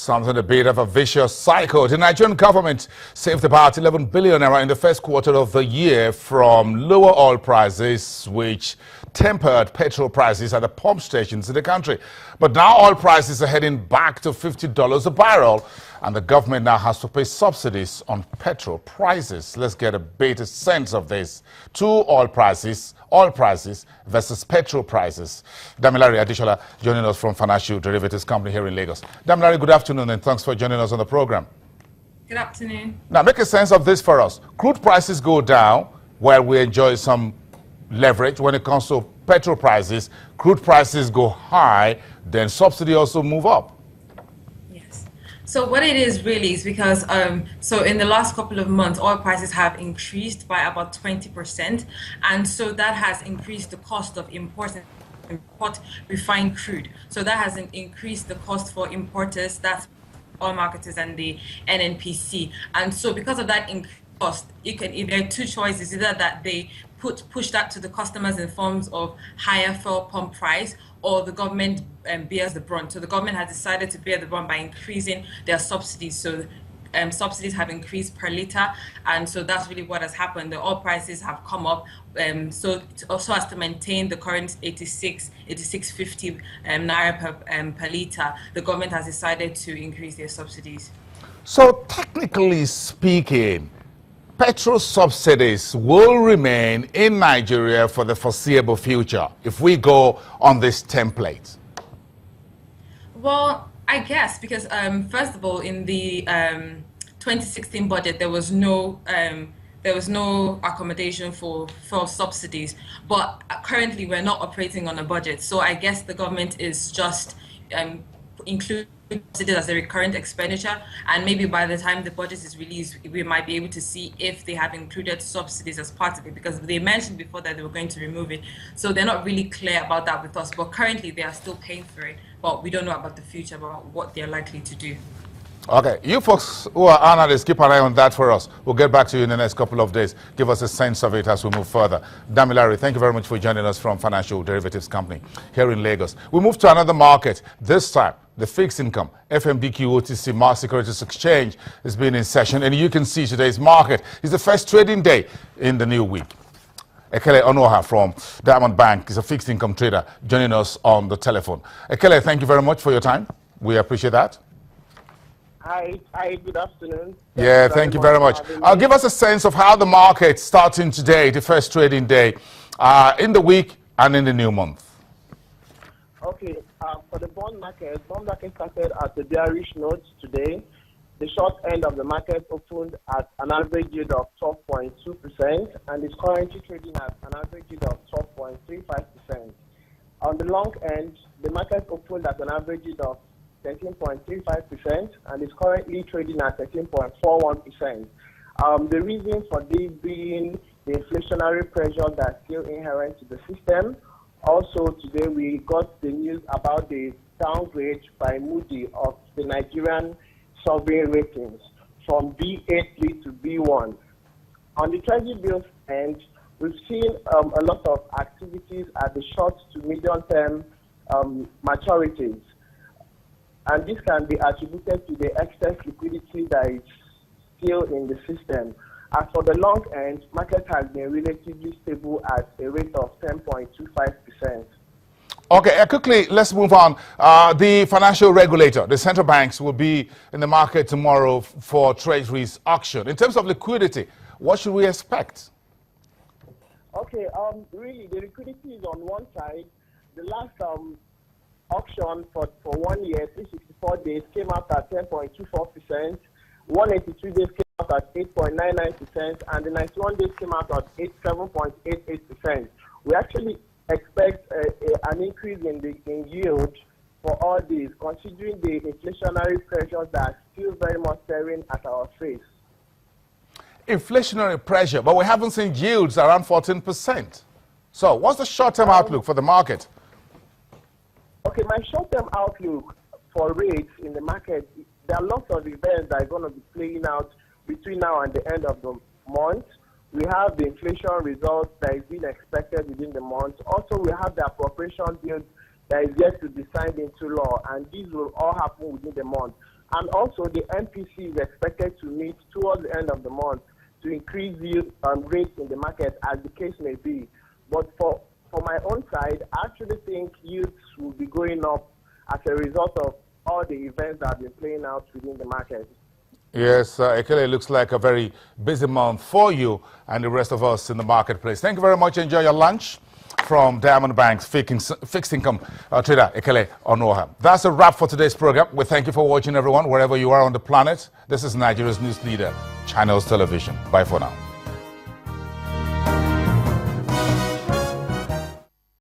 Something a bit of a vicious cycle. The Nigerian government saved about 11 billion naira in the first quarter of the year from lower oil prices, which tempered petrol prices at the pump stations in the country. But now oil prices are heading back to $50 a barrel, and the government now has to pay subsidies on petrol prices. Let's get a better sense of this. Two oil prices versus petrol prices. Damilare Adishola joining us from Financial Derivatives Company here in Lagos. Damilare, good afternoon, and thanks for joining us on the program. Good afternoon. Now, make a sense of this for us. Crude prices go down while we enjoy some leverage. When it comes to petrol prices, crude prices go high, then subsidy also move up. So what it is really is because so in the last couple of months, oil prices have increased by about 20%, and so that has increased the cost of import refined crude. So that has increased the cost for importers, that's oil marketers and the NNPC. And so because of that increased cost, there are two choices: either that they push that to the customers in forms of higher fuel pump price, or the government bears the brunt. So the government has decided to bear the brunt by increasing their subsidies. So subsidies have increased per litre, and so that's really what has happened. The oil prices have come up, so also as to maintain the current 86.50 naira per litre, the government has decided to increase their subsidies. So technically speaking, petrol subsidies will remain in Nigeria for the foreseeable future if we go on this template. Well, I guess because first of all, in the 2016 budget, there was no accommodation for subsidies. But currently, we're not operating on a budget, so I guess the government is just including it as a recurrent expenditure, and maybe by the time the budget is released, we might be able to see if they have included subsidies as part of it, because they mentioned before that they were going to remove it. So they're not really clear about that with us, but currently they are still paying for it. But we don't know about the future, about what they're likely to do. Okay, you folks who are analysts, keep an eye on that for us. We'll get back to you in the next couple of days. Give us a sense of it as we move further. Damilare, thank you very much for joining us from Financial Derivatives Company here in Lagos. We move to another market. This time, the fixed income FMDQ OTC Mass Securities Exchange has been in session, and you can see today's market is the first trading day in the new week. Ekele Onoha from Diamond Bank is a fixed income trader joining us on the telephone. Ekele, thank you very much for your time. We appreciate that. Hi, good afternoon. Yeah, thank you very much. Give us a sense of how the market starting today, the first trading day, in the week and in the new month. Okay, for the bond market started at a bearish note today. The short end of the market opened at an average yield of 12.2% and is currently trading at an average yield of 12.35%. On the long end, the market opened at an average yield of 13.35% and is currently trading at 13.41%. The reason for this being the inflationary pressure that's still inherent to the system. Also today we got the news about the downgrade by Moody of the Nigerian sovereign ratings from B8 to B1. On the Treasury bills end, we've seen a lot of activities at the short to medium term maturities. And this can be attributed to the excess liquidity that is still in the system. As for the long end, market has been relatively stable at a rate of 10.25%. Okay, quickly, let's move on. The financial regulator, the central banks, will be in the market tomorrow for Treasury's auction. In terms of liquidity, what should we expect? Okay, really, the liquidity is on one side. The last auction for 1 year, 364 days, came out at 10.24%. 182 days came out at 8.99%, and the 91 days came out at 7.88%. We actually expect an increase in yield for all these, considering the inflationary pressures that are still very much staring at our face. Inflationary pressure, but we haven't seen yields around 14%. So what's the short-term outlook for the market? Okay, my short-term outlook for rates in the market, there are lots of events that are going to be playing out between now and the end of the month. We have the inflation results that is being expected within the month. Also, we have the appropriation bill that is yet to be signed into law, and these will all happen within the month. And also, the MPC is expected to meet towards the end of the month to increase yield rates in the market, as the case may be. But for my own side, I actually think yields will be going up as a result of all the events that have been playing out within the market. Yes, Ekele, looks like a very busy month for you and the rest of us in the marketplace. Thank you very much. Enjoy your lunch from Diamond Bank's fixed income trader, Ekele Onoha. That's a wrap for today's program. We thank you for watching, everyone, wherever you are on the planet. This is Nigeria's news leader, Channels Television. Bye for now.